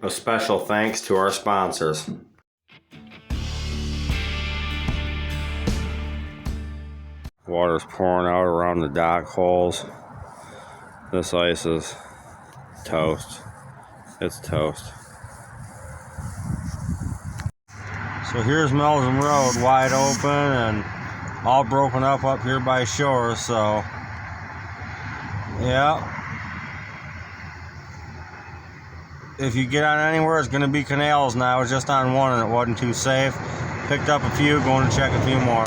A special thanks to our sponsors. Water's pouring out around the dock holes. This ice is toast. It's toast. So here's Melvin Road, wide open and all broken up here by shore. So yeah, if you get on anywhere, it's going to be canals now. I was just on one and it wasn't too safe. Picked up a few, going to check a few more.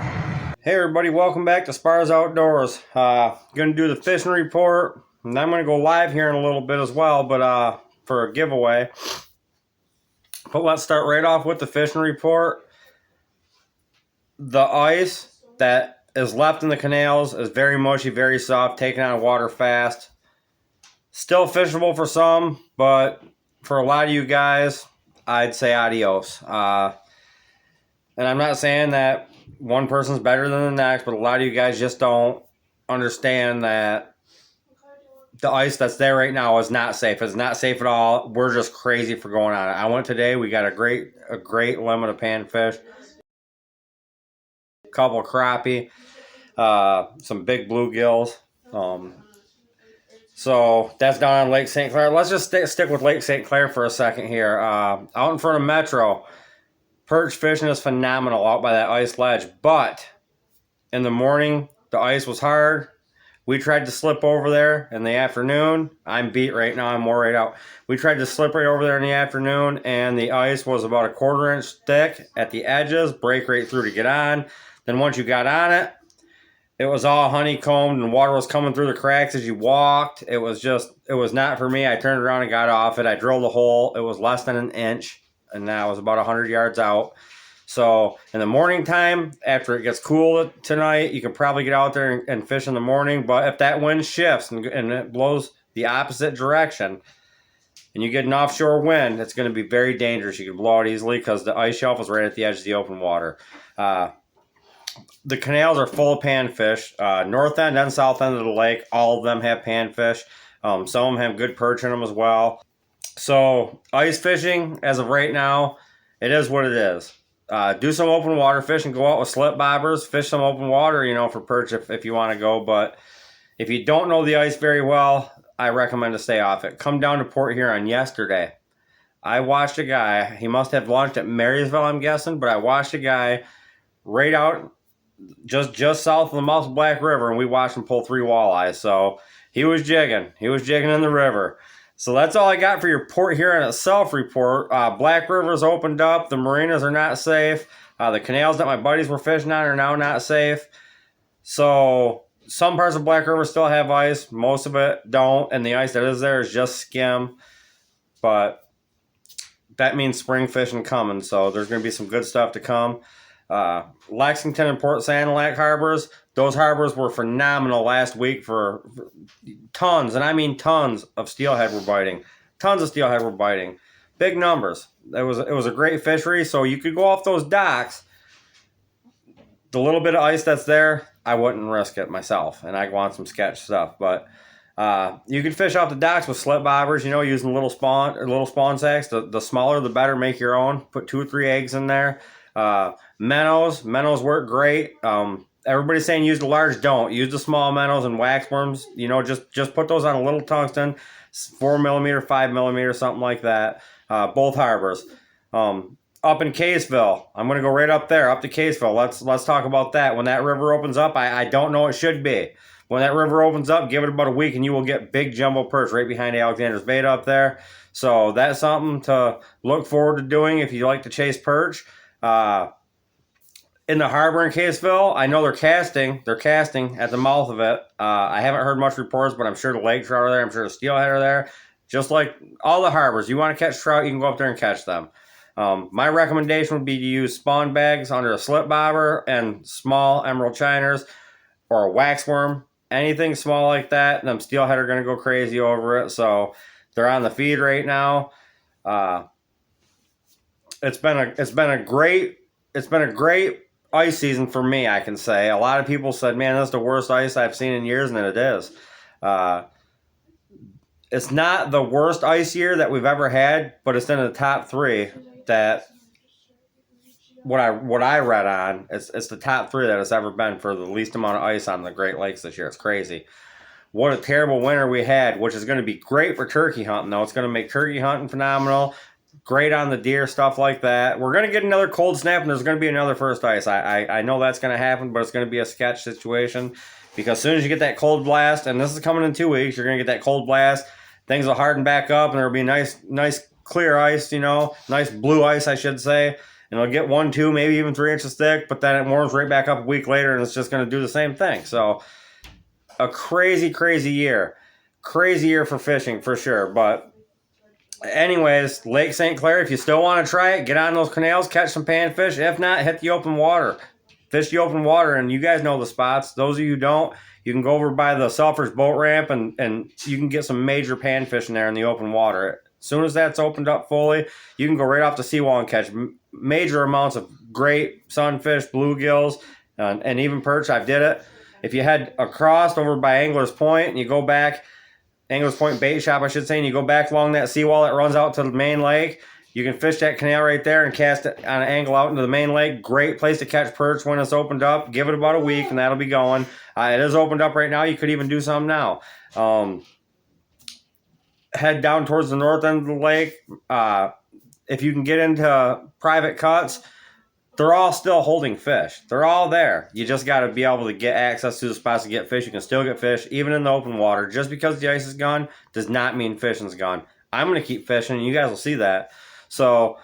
Hey everybody, welcome back to Spars Outdoors. Gonna do the fishing report, and I'm gonna go live here in a little bit as well, but for a giveaway. But let's start right off with the fishing report. The ice that is left in the canals is very mushy, very soft, taking on water fast. Still fishable for some, but for a lot of you guys, I'd say adios. And I'm not saying that one person's better than the next, but a lot of you guys just don't understand that the ice that's there right now is not safe. It's not safe at all. We're just crazy for going on it. I went today. We got a great limit of panfish, a couple of crappie, some big bluegills. So that's down on Lake St. Clair. Let's just stick with Lake St. Clair for a second here. Out in front of Metro, perch fishing is phenomenal out by that ice ledge, but in the morning, the ice was hard. We tried to slip over there in the afternoon. I'm beat right now. I'm worried out. We tried to slip right over there in the afternoon, and the ice was about a 1/4 inch thick at the edges, break right through to get on. Then once you got on it, it was all honeycombed, and water was coming through the cracks as you walked. It was not for me. I turned around and got off it. I drilled a hole. It was less than an inch, and that was about 100 yards out. So in the morning time, after it gets cool tonight, you can probably get out there and fish in the morning. But if that wind shifts and it blows the opposite direction and you get an offshore wind, it's going to be very dangerous. You can blow out easily because the ice shelf is right at the edge of the open water. The canals are full of panfish. North end and south end of the lake, all of them have panfish. Some of them have good perch in them as well. So ice fishing, as of right now, it is what it is. Do some open water fishing, go out with slip bobbers, fish some open water, for perch if you want to go. But if you don't know the ice very well, I recommend to stay off it. Come down to Port Huron yesterday. I watched a guy, he must have launched at Marysville, I'm guessing, but I watched a guy right out just south of the mouth of Black River, and we watched him pull 3 walleyes. So he was jigging. He was jigging in the river. So that's all I got for your Port Huron itself report. Black River's opened up. The marinas are not safe. The canals that my buddies were fishing on are now not safe. So some parts of Black River still have ice. Most of it don't. And the ice that is there is just skim. But that means spring fishing coming. So there's going to be some good stuff to come. Lexington and Port Sanilac harbors, those harbors were phenomenal last week for tons, and I mean tons of steelhead were biting. Tons of steelhead were biting. Big numbers. It was a great fishery, so you could go off those docks. The little bit of ice that's there, I wouldn't risk it myself, and I want some sketch stuff. But you could fish off the docks with slip bobbers, using little spawn sacks. The smaller, the better. Make your own. Put 2 or 3 eggs in there. Minnows work great. Everybody's saying use the large. Don't use the small minnows and wax worms. Just put those on a little tungsten, 4mm, 5mm, something like that. Both harbors. Up in Caseville, I'm gonna go right up there, up to Caseville. Let's talk about that. When that river opens up, I don't know it should be. When that river opens up, give it about a week, and you will get big jumbo perch right behind Alexander's Bait up there. So that's something to look forward to doing if you like to chase perch. In the harbor in Caseville, I know they're casting at the mouth of it. I haven't heard much reports, but I'm sure the lake trout are there. I'm sure the steelhead are there. Just like all the harbors, you want to catch trout, you can go up there and catch them. My recommendation would be to use spawn bags under a slip bobber and small emerald shiners or a wax worm. Anything small like that, them steelhead are going to go crazy over it. So they're on the feed right now. It's been a great ice season for me, I can say. A lot of people said, man, that's the worst ice I've seen in years, and it is. it's not the worst ice year that we've ever had, but it's in the top 3 that what I read on. It's the top 3 that it's ever been for the least amount of ice on the Great Lakes this year. It's crazy. What a terrible winter we had, which is going to be great for turkey hunting, though. It's going to make turkey hunting phenomenal. Great on the deer, stuff like that. We're going to get another cold snap, and there's going to be another first ice. I know that's going to happen, but it's going to be a sketch situation because as soon as you get that cold blast, and this is coming in 2 weeks, you're going to get that cold blast. Things will harden back up, and there'll be nice clear ice, nice blue ice, I should say. And it'll get 1, 2, maybe even 3 inches thick, but then it warms right back up a week later, and it's just going to do the same thing. So a crazy year. Crazy year for fishing, for sure. But anyways, Lake St. Clair, if you still want to try it, get on those canals, catch some panfish. If not, hit the open water. Fish the open water, and you guys know the spots. Those of you who don't, you can go over by the Selfridge boat ramp, and you can get some major panfish in there in the open water. As soon as that's opened up fully, you can go right off the seawall and catch major amounts of great sunfish, bluegills, and even perch. I've did it. If you head across over by Angler's Point and you go back, Angler's Point Bait Shop, I should say, and you go back along that seawall that runs out to the main lake, you can fish that canal right there and cast it on an angle out into the main lake. Great place to catch perch when it's opened up. Give it about a week and that'll be going. It is opened up right now. You could even do some now. Head down towards the north end of the lake. If you can get into private cuts, they're all still holding fish. They're all there. You just got to be able to get access to the spots to get fish. You can still get fish, even in the open water. Just because the ice is gone does not mean fishing's gone. I'm going to keep fishing, and you guys will see that. So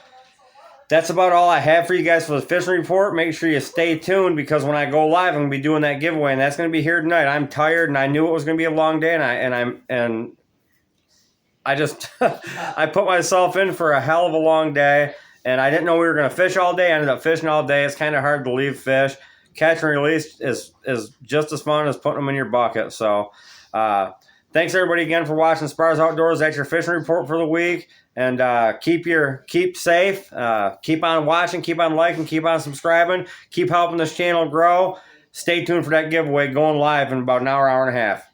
that's about all I have for you guys for the fishing report. Make sure you stay tuned because when I go live, I'm going to be doing that giveaway, and that's going to be here tonight. I'm tired, and I knew it was going to be a long day, and I just I put myself in for a hell of a long day. And I didn't know we were going to fish all day. I ended up fishing all day. It's kind of hard to leave fish. Catch and release is just as fun as putting them in your bucket. So thanks everybody again for watching Spars Outdoors. That's your fishing report for the week. And keep safe. Keep on watching. Keep on liking. Keep on subscribing. Keep helping this channel grow. Stay tuned for that giveaway going live in about an hour and a half.